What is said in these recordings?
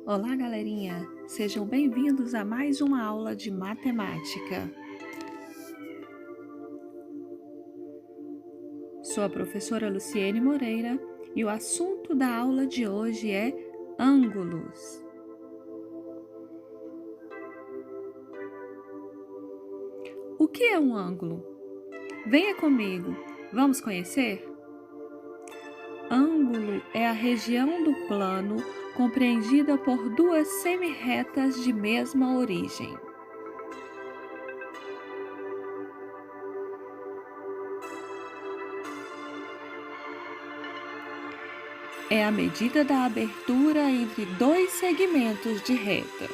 Olá, galerinha! Sejam bem-vindos a mais uma aula de matemática. Sou a professora Luciene Moreira e o assunto da aula de hoje é ângulos. O que é um ângulo? Venha comigo, vamos conhecer? Ângulo é a região do plano compreendida por duas semi-retas de mesma origem. É a medida da abertura entre dois segmentos de reta.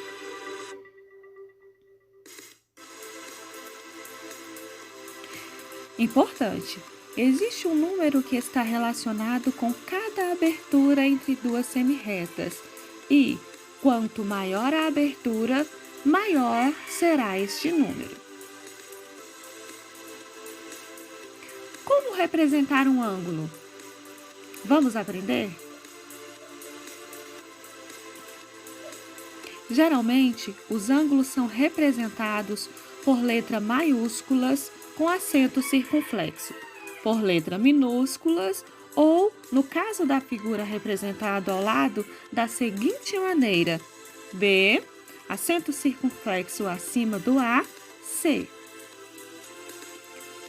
Importante: existe um número que está relacionado com cada abertura entre duas semirretas e, quanto maior a abertura, maior será este número. Como representar um ângulo? Vamos aprender? Geralmente, os ângulos são representados por letras maiúsculas com acento circunflexo, por letras minúsculas ou, no caso da figura representada ao lado, da seguinte maneira: B, acento circunflexo acima do A, C.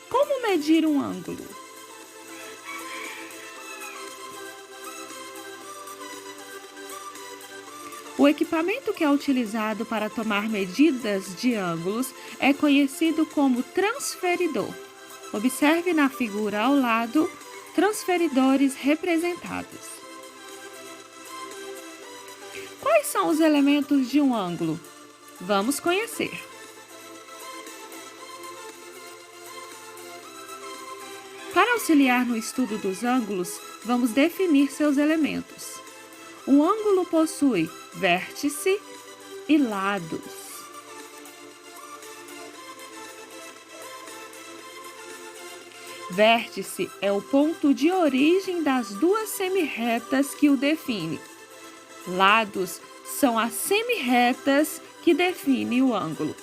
Como medir um ângulo? O equipamento que é utilizado para tomar medidas de ângulos é conhecido como transferidor. Observe na figura ao lado transferidores representados. Quais são os elementos de um ângulo? Vamos conhecer. Para auxiliar no estudo dos ângulos, vamos definir seus elementos. Um ângulo possui vértice e lados. Vértice é o ponto de origem das duas semirretas que o define. Lados são as semirretas que definem o ângulo.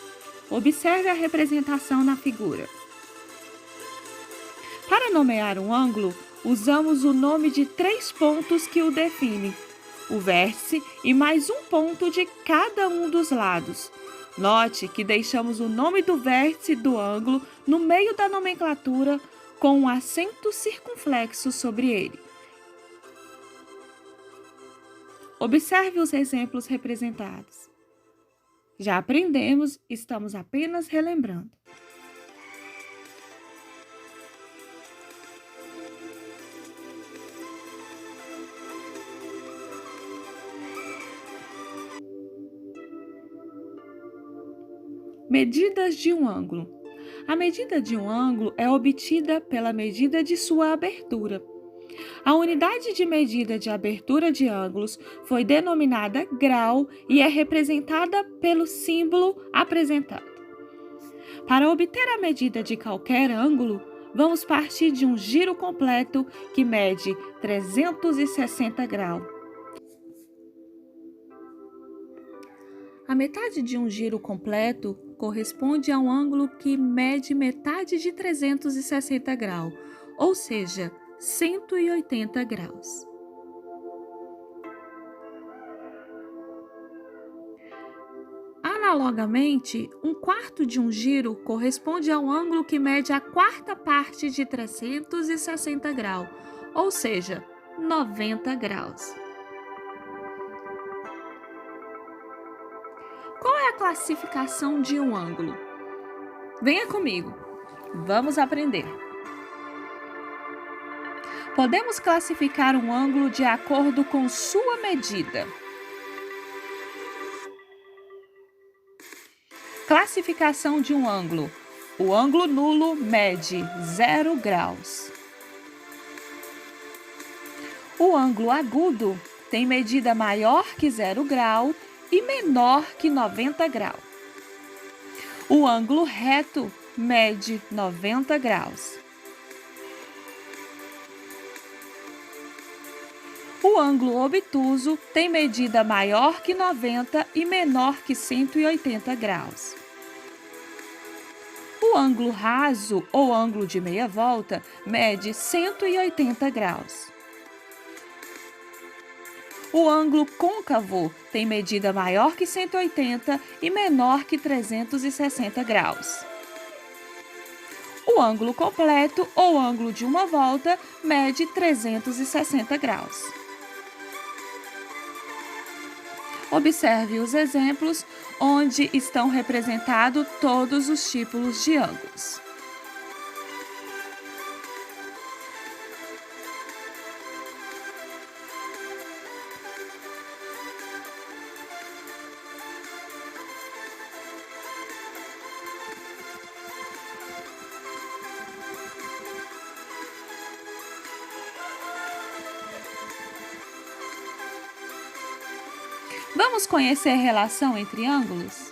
Observe a representação na figura. Para nomear um ângulo, usamos o nome de três pontos que o definem: o vértice e mais um ponto de cada um dos lados. Note que deixamos o nome do vértice do ângulo no meio da nomenclatura com um acento circunflexo sobre ele. Observe os exemplos representados. Já aprendemos, estamos apenas relembrando. Medidas de um ângulo. A medida de um ângulo é obtida pela medida de sua abertura. A unidade de medida de abertura de ângulos foi denominada grau e é representada pelo símbolo apresentado. Para obter a medida de qualquer ângulo, vamos partir de um giro completo que mede 360 graus. A metade de um giro completo corresponde a um ângulo que mede metade de 360 graus, ou seja, 180 graus. Analogamente, um quarto de um giro corresponde a um ângulo que mede a quarta parte de 360 graus, ou seja, 90 graus. Qual é a classificação de um ângulo? Venha comigo, vamos aprender. Podemos classificar um ângulo de acordo com sua medida. Classificação de um ângulo. O ângulo nulo mede 0 graus. O ângulo agudo tem medida maior que 0 grau e menor que 90 graus. O ângulo reto mede 90 graus. O ângulo obtuso tem medida maior que 90 e menor que 180 graus. O ângulo raso ou ângulo de meia volta mede 180 graus. O ângulo côncavo tem medida maior que 180 e menor que 360 graus. O ângulo completo ou ângulo de uma volta mede 360 graus. Observe os exemplos onde estão representados todos os tipos de ângulos. Vamos conhecer a relação entre ângulos?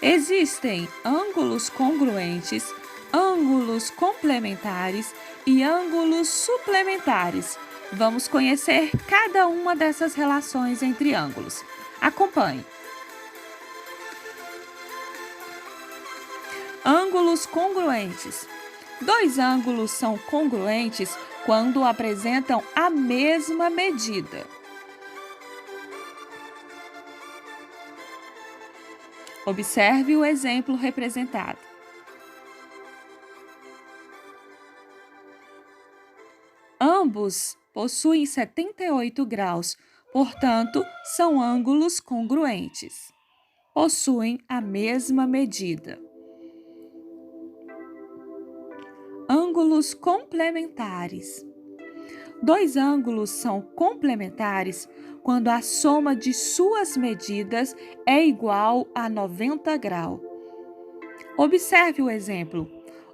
Existem ângulos congruentes, ângulos complementares e ângulos suplementares. Vamos conhecer cada uma dessas relações entre ângulos. Acompanhe. Ângulos congruentes. Dois ângulos são congruentes quando apresentam a mesma medida. Observe o exemplo representado. Ambos possuem 78 graus, portanto, são ângulos congruentes. Possuem a mesma medida. Ângulos complementares. Dois ângulos são complementares quando a soma de suas medidas é igual a 90 graus. Observe o exemplo.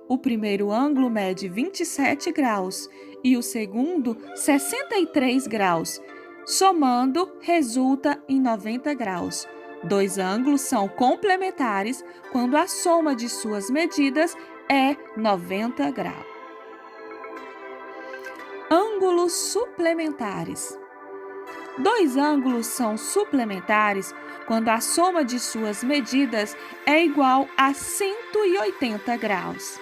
O primeiro ângulo mede 27 graus e o segundo 63 graus. Somando, resulta em 90 graus. Dois ângulos são complementares quando a soma de suas medidas é 90 graus. Ângulos suplementares. Dois ângulos são suplementares quando a soma de suas medidas é igual a 180 graus.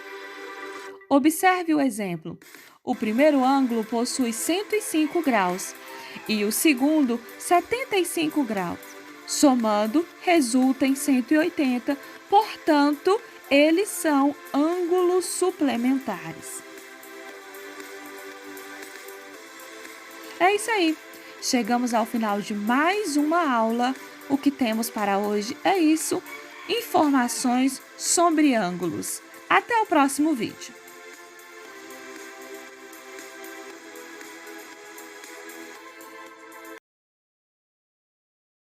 Observe o exemplo. O primeiro ângulo possui 105 graus e o segundo 75 graus. Somando, resulta em 180, portanto, eles são ângulos suplementares. É isso aí. Chegamos ao final de mais uma aula. O que temos para hoje é isso. Informações sobre ângulos. Até o próximo vídeo.